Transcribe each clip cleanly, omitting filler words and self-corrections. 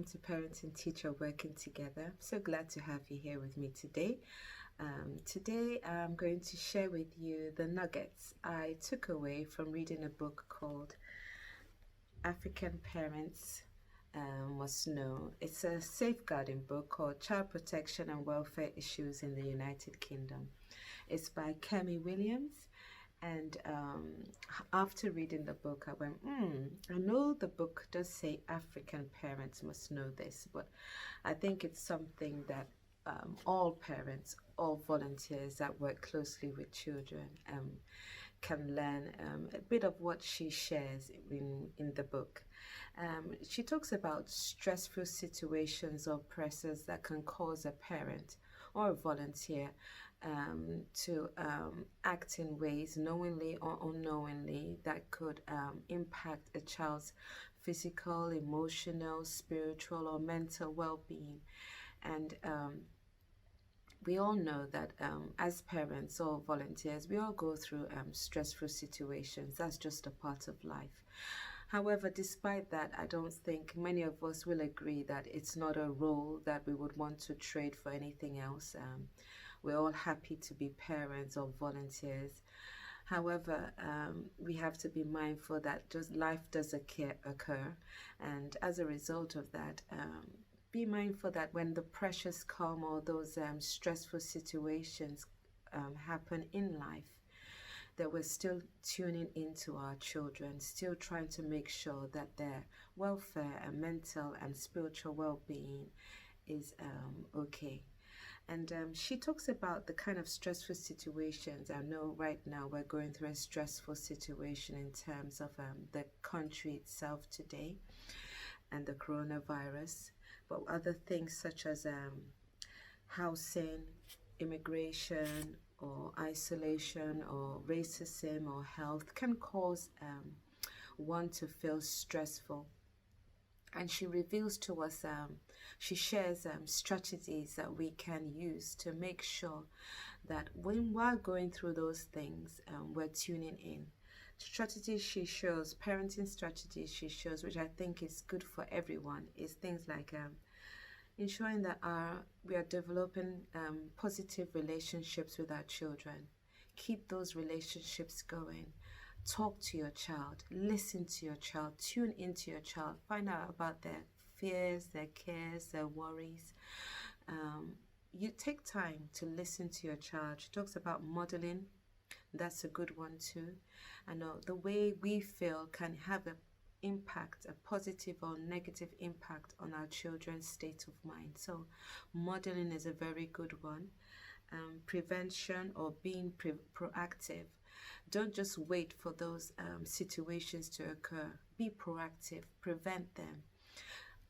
welcome to Parent and Teacher Working Together. I'm so glad to have you here with me today. Today I'm going to share with you the nuggets I took away from reading a book called African Parents Must Know. It's a safeguarding book called Child Protection and Welfare Issues in the United Kingdom. It's by Kemi Williams. And after reading the book, I went, I know the book does say African parents must know this, but I think it's something that all parents, all volunteers that work closely with children can learn a bit of what she shares in the book. She talks about stressful situations or pressures that can cause a parent or a volunteer to act in ways knowingly or unknowingly that could impact a child's physical, emotional, spiritual, or mental well-being. And we all know that as parents or volunteers, we all go through stressful situations. That's just a part of life. However, despite that, I don't think many of us will agree that it's not a role that we would want to trade for anything else. We're all happy to be parents or volunteers. However, we have to be mindful that just life does occur. And as a result of that, be mindful that when the pressures come or those stressful situations happen in life, that we're still tuning into our children, still trying to make sure that their welfare and mental and spiritual well-being is okay. And she talks about the kind of stressful situations. I know right now we're going through a stressful situation in terms of the country itself today and the coronavirus, but other things such as housing, immigration, or isolation, or racism, or health can cause one to feel stressful. And she reveals to us, she shares strategies that we can use to make sure that while going through those things, we're tuning in. Strategies she shows, parenting strategies she shows, which I think is good for everyone, is things like ensuring that we are developing positive relationships with our children. Keep those relationships going. Talk to your child, listen to your child, tune into your child, find out about their fears, their cares, their worries. You take time to listen to your child. She talks about modeling. That's a good one too. I know the way we feel can have an impact, a positive or negative impact on our children's state of mind. So modeling is a very good one. Prevention or being proactive. Don't just wait for those situations to occur. Be proactive, prevent them.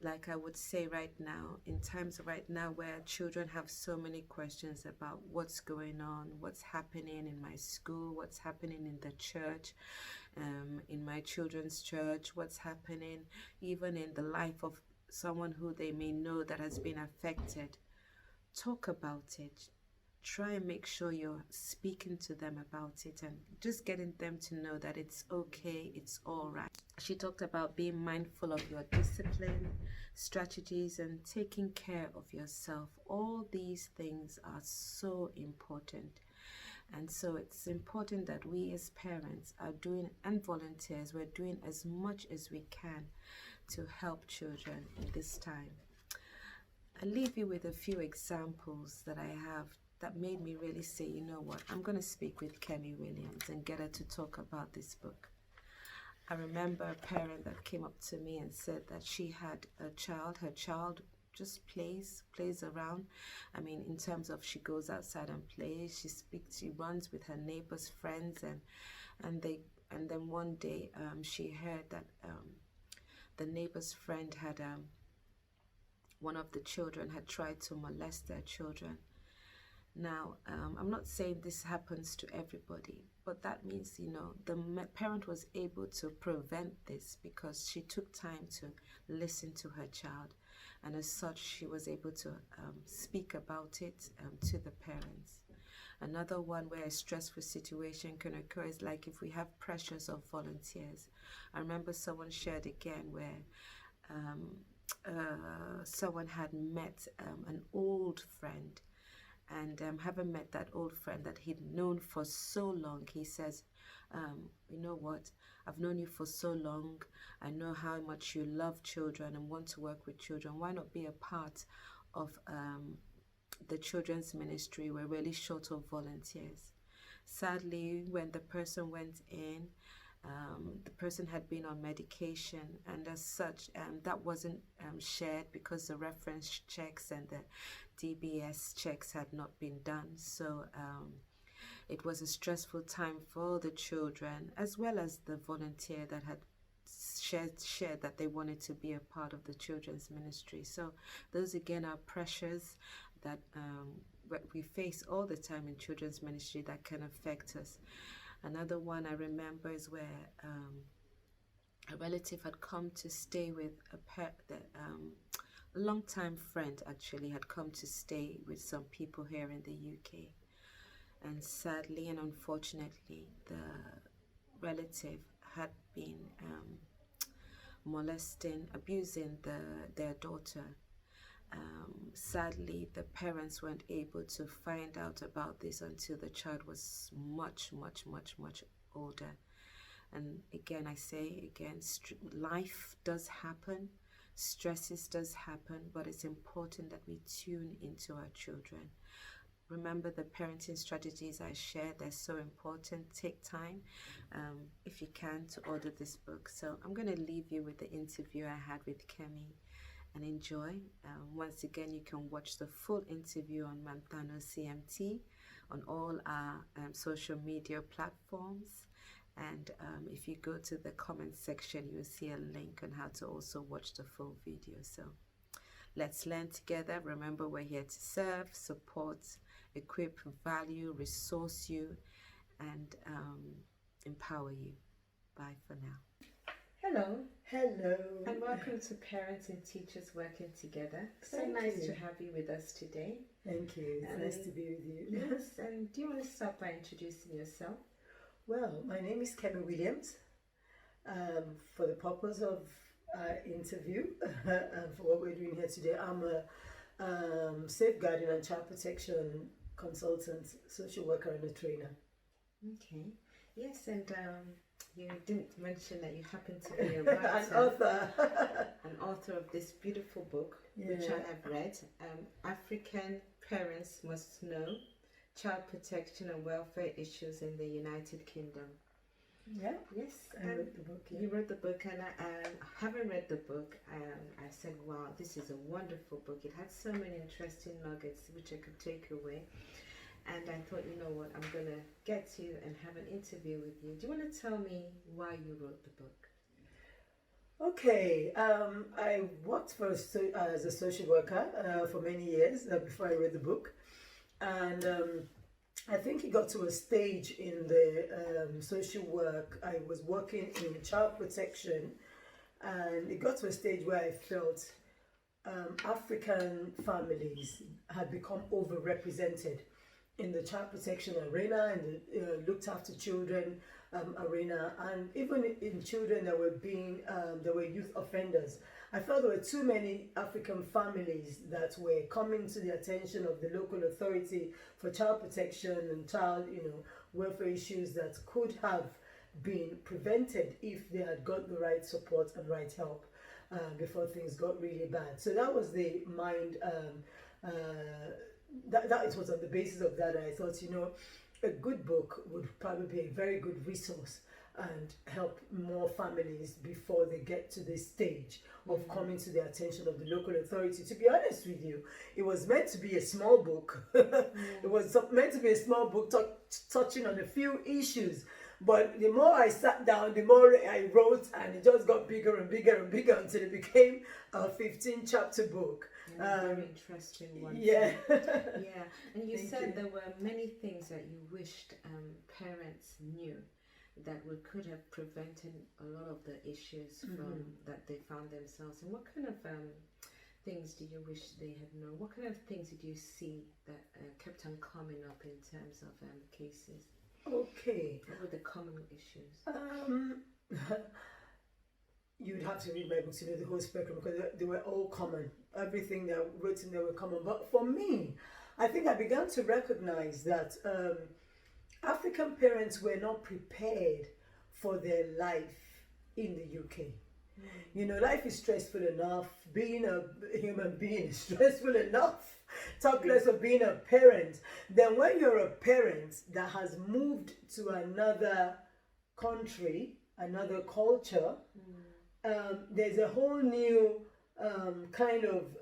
Like I would say right now, in times right now where children have so many questions about what's going on, what's happening in my school, what's happening in the church, in my children's church, what's happening even in the life of someone who they may know that has been affected. Talk about it. Try and make sure you're speaking to them about it and just getting them to know that it's okay, it's all right. She talked about being mindful of your discipline, strategies, and taking care of yourself. All these things are so important. And so it's important that we as parents are doing, and volunteers, we're doing as much as we can to help children in this time. I'll leave you with a few examples that I have that made me really say, you know what, I'm going to speak with Kemi Williams and get her to talk about this book. I remember a parent that came up to me and said that she had a child, her child just plays around. I mean, in terms of she goes outside and plays, she runs with her neighbors' friends, and then one day she heard that the neighbor's friend had one of the children had tried to molest their children. Now, I'm not saying this happens to everybody, but that means, you know, the parent was able to prevent this because she took time to listen to her child. And as such, she was able to speak about it to the parents. Another one where a stressful situation can occur is like if we have pressures of volunteers. I remember someone shared again where someone had met an old friend, and having met that old friend that he'd known for so long, he says, you know what, I've known you for so long. I know how much you love children and want to work with children. Why not be a part of the children's ministry? We're really short of volunteers. Sadly, when the person went in, the person had been on medication, and as such, that wasn't shared because the reference checks and the DBS checks had not been done. So it was a stressful time for the children as well as the volunteer that had shared that they wanted to be a part of the children's ministry. So those again are pressures that we face all the time in children's ministry that can affect us. Another one I remember is where a relative had come to stay with a long-time friend actually had come to stay with some people here in the UK. And sadly and unfortunately, the relative had been abusing their daughter. Sadly, the parents weren't able to find out about this until the child was much older. And again, I say again, life does happen, stresses does happen, but it's important that we tune into our children. Remember the parenting strategies I shared, they're so important. Take time, if you can, to order this book. So I'm going to leave you with the interview I had with Kemi, and enjoy. Once again, you can watch the full interview on ManthanoCMT on all our social media platforms. And if you go to the comment section, you'll see a link on how to also watch the full video. So let's learn together. Remember, we're here to serve, support, equip, value, resource you, and empower you. Bye for now. Hello. Hello. And welcome to Parents and Teachers Working Together. So Thank nice you. to have you with us today. Thank you. It's nice to be with you. Yes, and do you want to start by introducing yourself? Well, my name is Kemi Williams. For the purpose of our interview and for what we're doing here today, I'm a safeguarding and child protection consultant, social worker, and a trainer. Okay. Yes, and you didn't mention that you happen to be a writer, An author. an author of this beautiful book, which I have read. African Parents Must Know: Child Protection and Welfare Issues in the United Kingdom. Yeah. Yes, I wrote the book. Yeah. You wrote the book, and having read the book, I said, wow, this is a wonderful book. It had so many interesting nuggets which I could take away. And I thought, you know what, I'm going to get you and have an interview with you. Do you want to tell me why you wrote the book? Okay, I worked as a social worker for many years before I read the book. And I think it got to a stage in the social work. I was working in child protection, and it got to a stage where I felt African families had become overrepresented in the child protection arena and the looked after children arena, and even in children that were youth offenders. I felt there were too many African families that were coming to the attention of the local authority for child protection and child, welfare issues that could have been prevented if they had got the right support and right help before things got really bad. So that was the mind. That it was on the basis of that I thought, a good book would probably be a very good resource and help more families before they get to this stage of coming to the attention of the local authority. To be honest with you, it was meant to be a small book. It was meant to be a small book touching on a few issues. But the more I sat down, the more I wrote, and it just got bigger and bigger and bigger until it became a 15-chapter book. Very interesting one. Yeah. Yeah. And you said there were many things that you wished parents knew that could have prevented a lot of the issues from that they found themselves in. What kind of things do you wish they had known? What kind of things did you see that kept on coming up in terms of cases? Okay. What were the common issues? you'd have to read my books, the whole spectrum, because they were all common. Everything that I wrote in there were common. But for me, I think I began to recognize that African parents were not prepared for their life in the UK. Life is stressful enough. Being a human being is stressful enough. Talk less of being a parent. Then when you're a parent that has moved to another country, another culture, there's a whole new kind of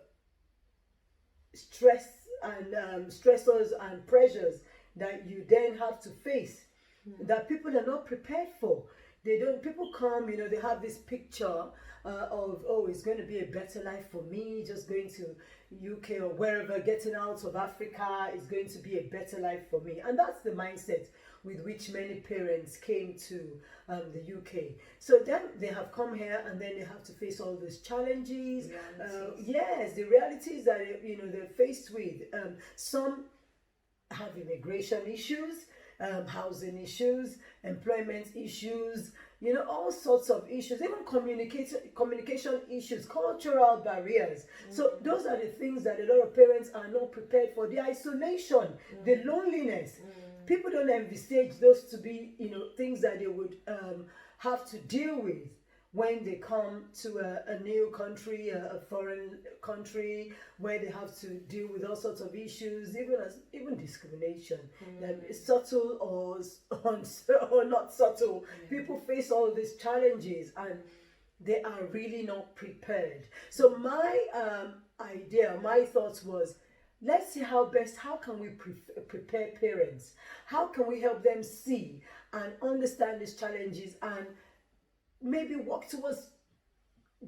stress and stressors and pressures that you then have to face that people are not prepared for. People come, they have this picture of, oh, it's going to be a better life for me, just going to UK or wherever, getting out of Africa is going to be a better life for me. And that's the mindset with which many parents came to the UK. So then they have come here and then they have to face all these challenges. Yes, the realities that they're faced with. Some have immigration issues, housing issues, employment issues, all sorts of issues, even communication issues, cultural barriers. So those are the things that a lot of parents are not prepared for. The isolation, the loneliness. People don't envisage those to be, things that they would have to deal with when they come to a new country, a foreign country, where they have to deal with all sorts of issues, even discrimination, subtle or not subtle. People face all these challenges and they are really not prepared. So my my thoughts was, let's see how can we prepare parents? How can we help them see and understand these challenges and maybe work towards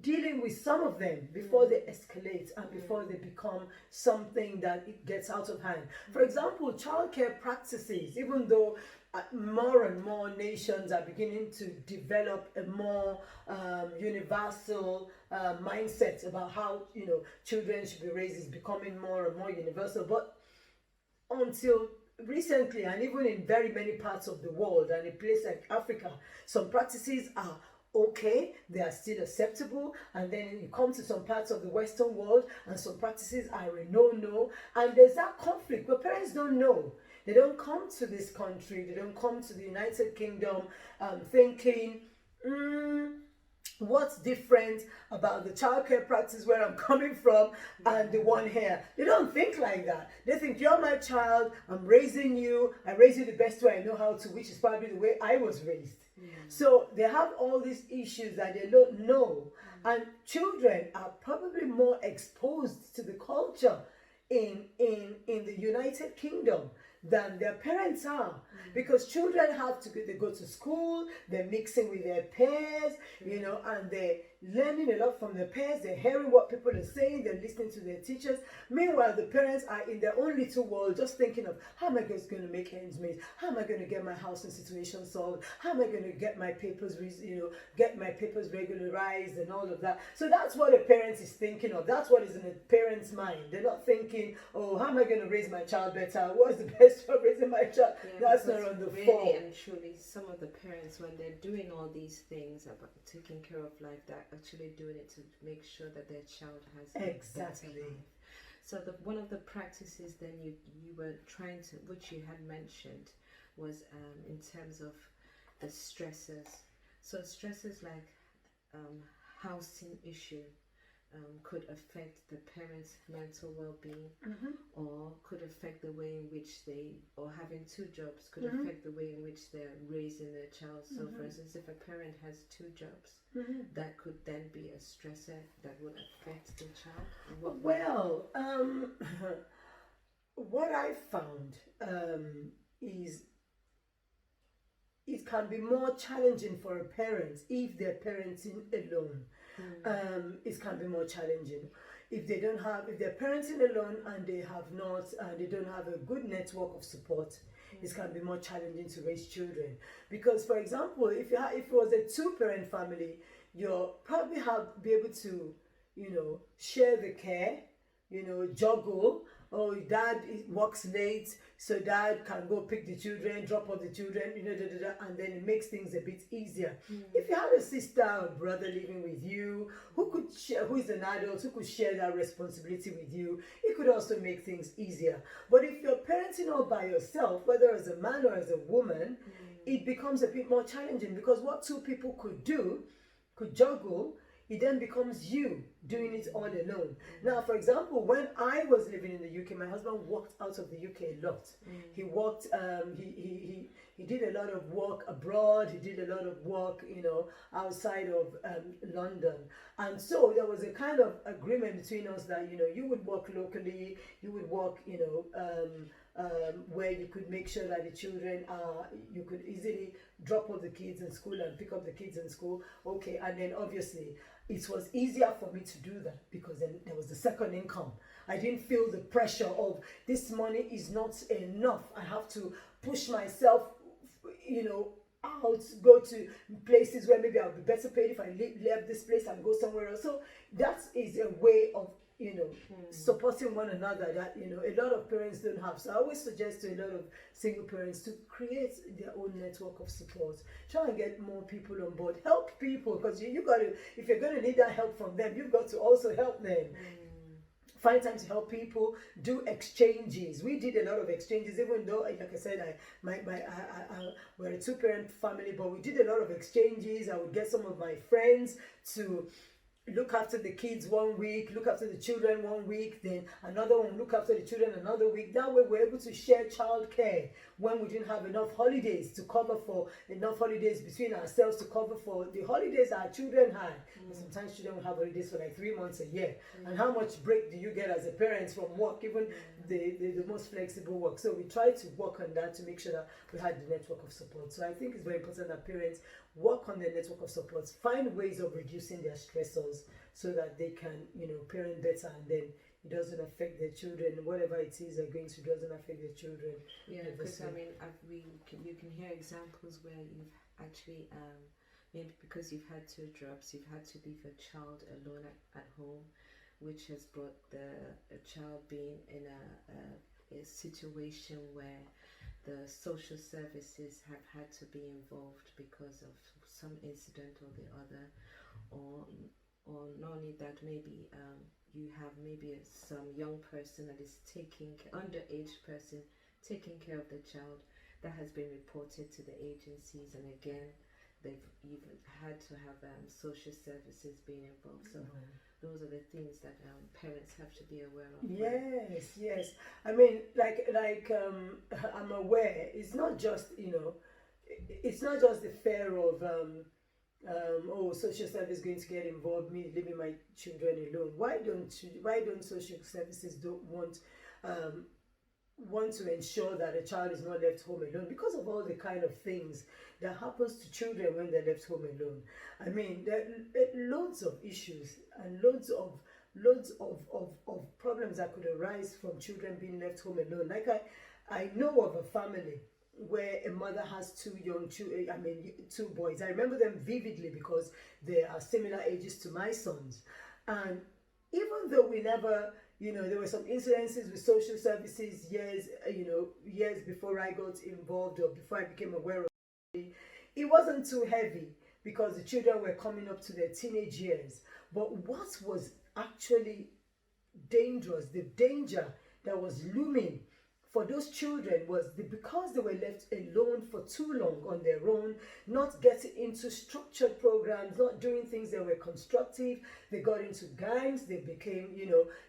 dealing with some of them before they escalate and before they become something that it gets out of hand. For example, childcare practices, even though more and more nations are beginning to develop a more universal mindset about how children should be raised, is becoming more and more universal. But until recently, and even in very many parts of the world and a place like Africa, some practices are okay, they are still acceptable, and then you come to some parts of the Western world and some practices are a no, and there's that conflict where parents don't know. They don't come to this country, they don't come to the United Kingdom thinking, what's different about the childcare practice where I'm coming from and the one here? They don't think like that. They think, you're my child, I'm raising you, I raise you the best way I know how to, which is probably the way I was raised. So they have all these issues that they don't know. And children are probably more exposed to the culture in the United Kingdom than their parents are, because children have to they go to school, they're mixing with their peers, and they're learning a lot from their peers, they're hearing what people are saying, they're listening to their teachers. Meanwhile, the parents are in their own little world, just thinking of, how am I going to make ends meet? How am I going to get my housing situation solved? How am I going to get my papers, regularized and all of that? So that's what a parent is thinking of. That's what is in a parent's mind. They're not thinking, oh, how am I going to raise my child better? What's the best for raising my child? That's not on the phone. Really and truly, some of the parents, when they're doing all these things about taking care of life, they're actually doing it to make sure that their child has a better life. So one of the practices then you were trying to, which you had mentioned, was in terms of the stressors. So stressors like housing issue could affect the parents' mental well-being, or could affect the way in which or having two jobs could affect the way in which they're raising their child. So for instance, if a parent has two jobs, that could then be a stressor that would affect the child. What I found is it can be more challenging for a parent if they're parenting alone. It can be more challenging if they're parenting alone and they don't have a good network of support. It can be more challenging to raise children, because, for example, if it was a two-parent family, you'll probably be able to share the care, juggle oh, dad works late, so dad can go pick the children, drop off the children, and then it makes things a bit easier. If you had a sister or brother living with you who could share, who is an adult, who could share that responsibility with you, it could also make things easier. But if you're parenting all by yourself, whether as a man or as a woman, it becomes a bit more challenging, because what two people could do, could juggle, it then becomes you doing it all alone. Now, for example, when I was living in the UK, my husband worked out of the UK a lot. He worked, he did a lot of work abroad. He did a lot of work, outside of London. And so there was a kind of agreement between us that, you would work locally, you would work, where you could make sure that the children you could easily drop off the kids in school and pick up the kids in school. Okay, and then obviously it was easier for me to do that because then there was the second income. I didn't feel the pressure of this money is not enough. I have to push myself, out, go to places where maybe I'll be better paid if I leave this place and go somewhere else. So that is a way of supporting one another that a lot of parents don't have. So I always suggest to a lot of single parents to create their own network of support. Try and get more people on board. Help people, because you got to, if you're going to need that help from them, you've got to also help them. Find time to help people, do exchanges. We did a lot of exchanges, even though, like I said, we're a two-parent family, but we did a lot of exchanges. I would get some of my friends to look after the kids one week, look after the children one week, then another one look after the children another week. That way we're able to share childcare when we didn't have enough holidays to cover for, enough holidays between ourselves to cover for the holidays our children had. And sometimes children will have holidays for like 3 months a year. And how much break do you get as a parent from work, even the most flexible work? So we try to work on that to make sure that we had the network of support. So I think it's very important that parents work on their network of support, find ways of reducing their stressors so that they can, parent better, and then it doesn't affect their children. Whatever it is they're going through doesn't affect their children. Yeah, because you can hear examples where you've actually, maybe because you've had 2 jobs, you've had to leave a child alone at home, which has brought a child being in a situation where the social services have had to be involved because of some incident or the other, or not only that, maybe you have maybe some young person that is underage person taking care of the child that has been reported to the agencies, and again they've even had to have social services being involved. So those are the things that parents have to be aware of. Yes. I mean, like I'm aware. It's not just it's not just the fear of social service going to get involved, me leaving my children alone. Why don't social services want to ensure that a child is not left home alone? Because of all the kind of things that happens to children when they're left home alone. I mean, there are loads of issues and loads of problems that could arise from children being left home alone. Like I know of a family where a mother has 2 young children, 2 boys. I remember them vividly because they are similar ages to my sons. And even though we never, there were some incidences with social services years before I got involved or before I became aware of it, it wasn't too heavy because the children were coming up to their teenage years. But what was actually dangerous, the danger that was looming for those children was because they were left alone for too long on their own, not getting into structured programs, not doing things that were constructive. They got into gangs, they became,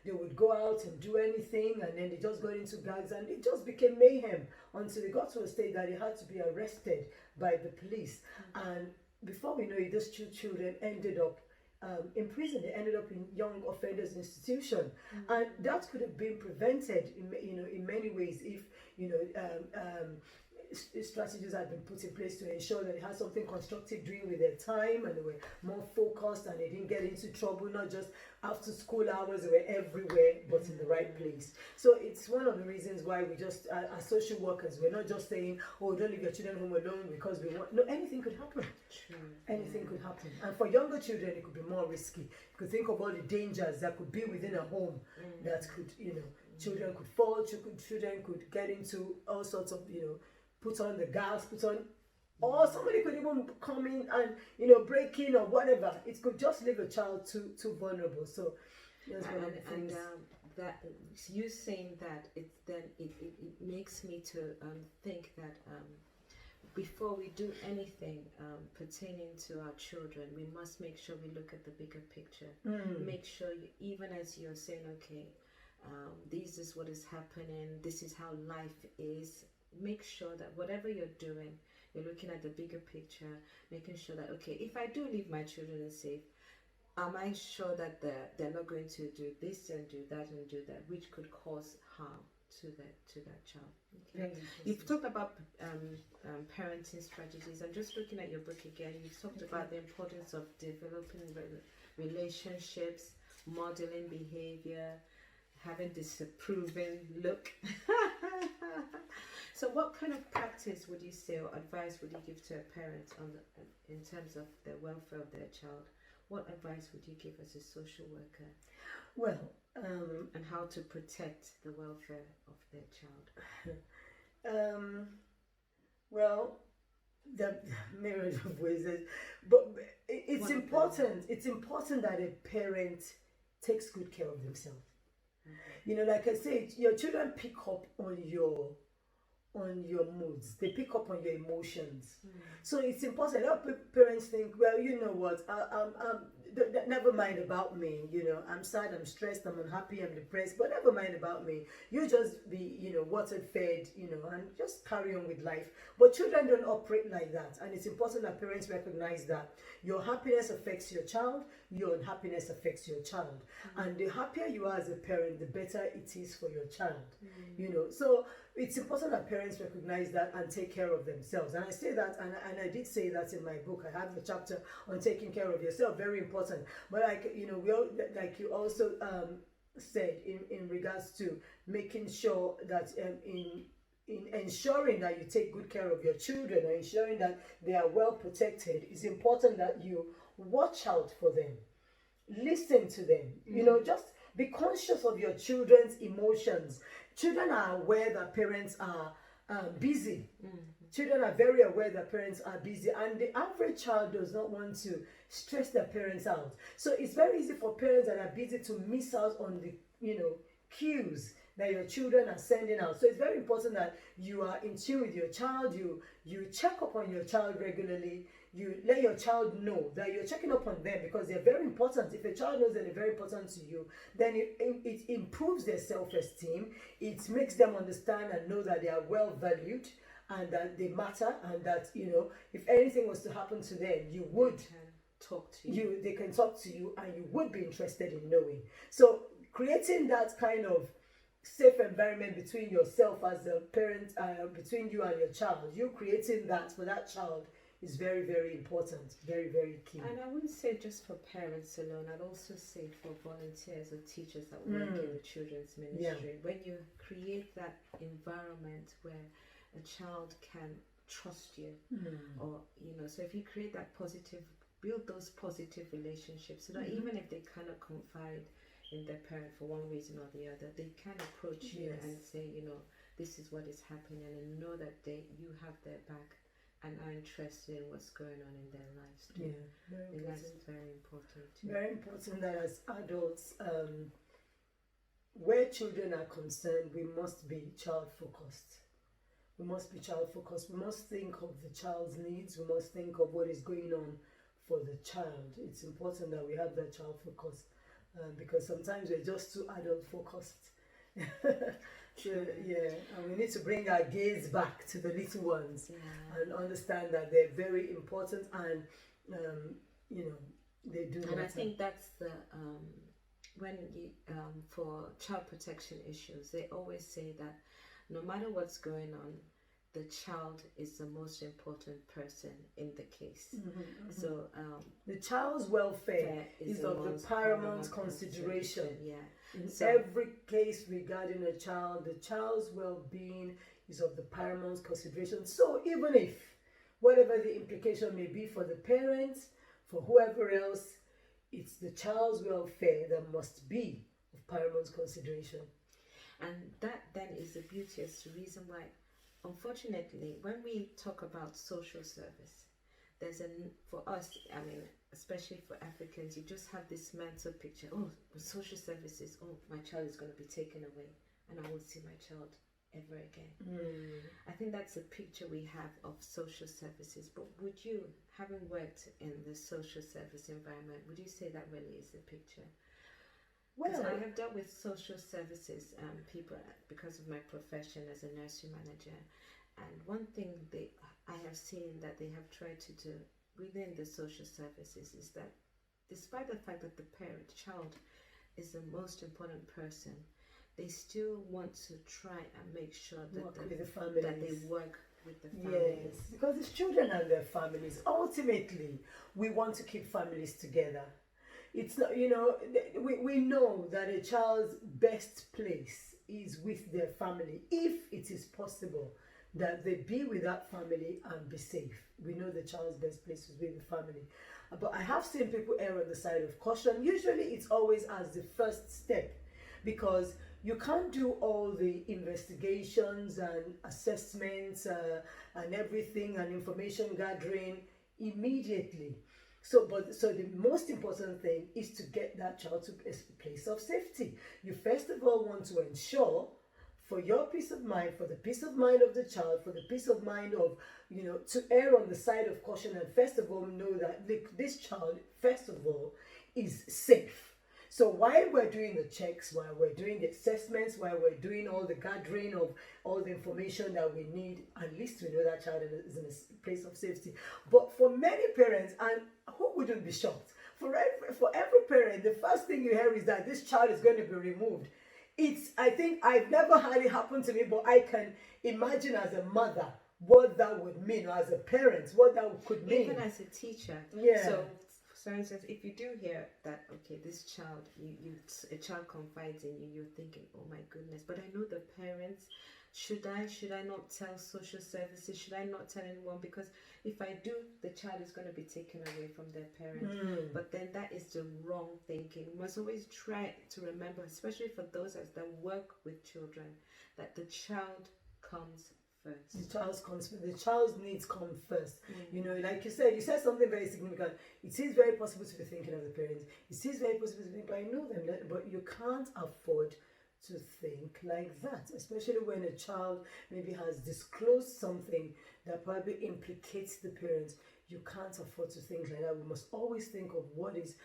they would go out and do anything, and then they just got into gangs, and it just became mayhem until they got to a state that they had to be arrested by the police. And before we know it, those 2 children ended up in prison. They ended up in young offenders institution, and that could have been prevented in many ways if strategies had been put in place to ensure that they had something constructive doing with their time, and they were more focused, and they didn't get into trouble, not just after school hours. They were everywhere but in the right place. So it's one of the reasons why we just as social workers, we're not just saying, oh, don't leave your children home alone because we want. No, anything could happen. Anything could happen. And for younger children, it could be more risky. You could think of all the dangers that could be within a home that could Children could fall, children could get into all sorts of, put on the gas, or somebody could even come in and, break in or whatever. It could just leave a child too vulnerable. So that's one of the things. That you saying that, it makes me to think that before we do anything pertaining to our children, we must make sure we look at the bigger picture. Make sure, even as you're saying, okay, this is what is happening, this is how life is, make sure that whatever you're doing, you're looking at the bigger picture, making sure that, okay, if I do leave my children safe, am I sure that they're not going to do this and do that, which could cause harm to that child? Okay. You've talked about parenting strategies. I'm just looking at your book again. You've talked about the importance of developing relationships, modeling behavior, having disapproving look. So what kind of practice would you say or advice would you give to a parent in terms of the welfare of their child? What advice would you give as a social worker? Well, and how to protect the welfare of their child? Well, the myriad of ways, but it's important. It's important that a parent takes good care of themselves. Like I said, your children pick up on your moods. They pick up on your emotions. So it's important. A lot of parents think, well, you know what, never mind about me. I'm sad, I'm stressed, I'm unhappy, I'm depressed, but never mind about me. You just be, watered, fed, and just carry on with life. But children don't operate like that. And it's important that parents recognize that your happiness affects your child, your unhappiness affects your child. And the happier you are as a parent, the better it is for your child. So it's important that parents recognize that and take care of themselves. And I say that, and I did say that in my book. I have a chapter on taking care of yourself, very important. But we all, like you also said in regards to making sure that in ensuring that you take good care of your children or ensuring that they are well protected, it's important that you watch out for them, listen to them. Just be conscious of your children's emotions. Children are aware that parents are busy. Children are very aware that parents are busy, and the average child does not want to stress their parents out. So it's very easy for parents that are busy to miss out on the cues that your children are sending out. So it's very important that you are in tune with your child. You check up on your child regularly. You let your child know that you're checking up on them, because they're very important. If a child knows that they're very important to you, then it improves their self-esteem. It makes them understand and know that they are well valued and that they matter, and that if anything was to happen to them, you would talk to you. They can talk to you, and you would be interested in knowing. So creating that kind of safe environment between yourself as a parent, between you and your child, you creating that for that child is very, very important, very, very key. And I wouldn't say just for parents alone, I'd also say for volunteers or teachers that work in the children's ministry. When you create that environment where a child can trust you, or so if you create that build those positive relationships, so that even if they cannot confide in their parent for one reason or the other, they can approach you and say, this is what is happening, and know that you have their back and are interested in what's going on in their lives too. That's very important too. Very important that as adults, where children are concerned, we must be child focused. We must be child focused. We must think of the child's needs. We must think of what is going on for the child. It's important that we have that child focus, because sometimes we're just too adult focused. And we need to bring our gaze back to the little ones and understand that they're very important, and they do matter. And I think that's the when you for child protection issues, they always say that no matter what's going on, the child is the most important person in the case. So the child's welfare is of the paramount consideration. In every case regarding a child, the child's well-being is of the paramount consideration. So even if whatever the implication may be for the parents, for whoever else, it's the child's welfare that must be of paramount consideration. And that then is the beauty as to reason why, unfortunately, when we talk about social service, there's for us, I mean, especially for Africans, you just have this mental picture. Oh, with social services, oh, my child is going to be taken away and I won't see my child ever again. I think that's a picture we have of social services. But would you, having worked in the social service environment, would you say that really is the picture? Well, I have dealt with social services people because of my profession as a nursery manager, and one thing I have seen that they have tried to do within the social services is that, despite the fact that the child is the most important person, they still want to try and make sure that they work with the families. Yes, because it's children and their families. Ultimately, we want to keep families together. It's not, we know that a child's best place is with their family, if it is possible that they be with that family and be safe. We know the child's best place is with the family. But I have seen people err on the side of caution. Usually it's always as the first step, because you can't do all the investigations and assessments and everything and information gathering immediately. So the most important thing is to get that child to a place of safety. You first of all want to ensure, for your peace of mind, for the peace of mind of the child, for the peace of mind of, to err on the side of caution, and first of all know that this child, first of all, is safe. So while we're doing the checks, while we're doing the assessments, while we're doing all the gathering of all the information that we need, at least we know that child is in a place of safety. But for many parents, and who wouldn't be shocked? For every parent, the first thing you hear is that this child is going to be removed. I think I've never had it happen to me, but I can imagine as a mother what that would mean, or as a parent, what that could mean. Even as a teacher. Yeah. So, for instance, if you do hear that, okay, this child, a child confides in you, you're thinking, oh my goodness, but I know the parents. Should I not tell social services? Should I not tell anyone? Because if I do, the child is going to be taken away from their parents. But then that is the wrong thinking. We must always try to remember, especially for those that work with children, that the child comes first. The child's needs come first. Like you said something very significant. It is very possible to be thinking of the parents. It is very possible to think, but I know them, but you can't afford to think like that, especially when a child maybe has disclosed something that probably implicates the parents. You can't afford to think like that. We must always think of what is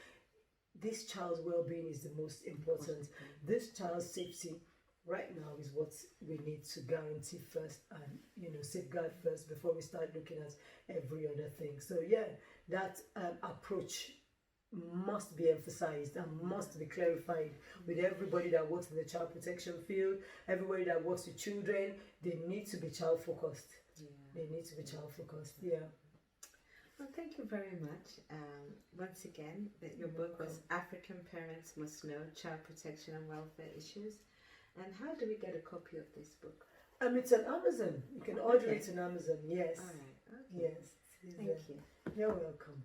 this child's well-being is the most important. This child's safety right now is what we need to guarantee first, and safeguard first before we start looking at every other thing. So yeah, that approach must be emphasized and must be clarified with everybody that works in the child protection field, everybody that works with children. They need to be child focused. They need to be child focused. Well, thank you very much. Once again, your book was African Parents Must Know Child Protection and Welfare Issues. And how do we get a copy of this book? It's on Amazon. You can order it on Amazon. Yes. All right. Okay. Yes. Thank you. You're welcome.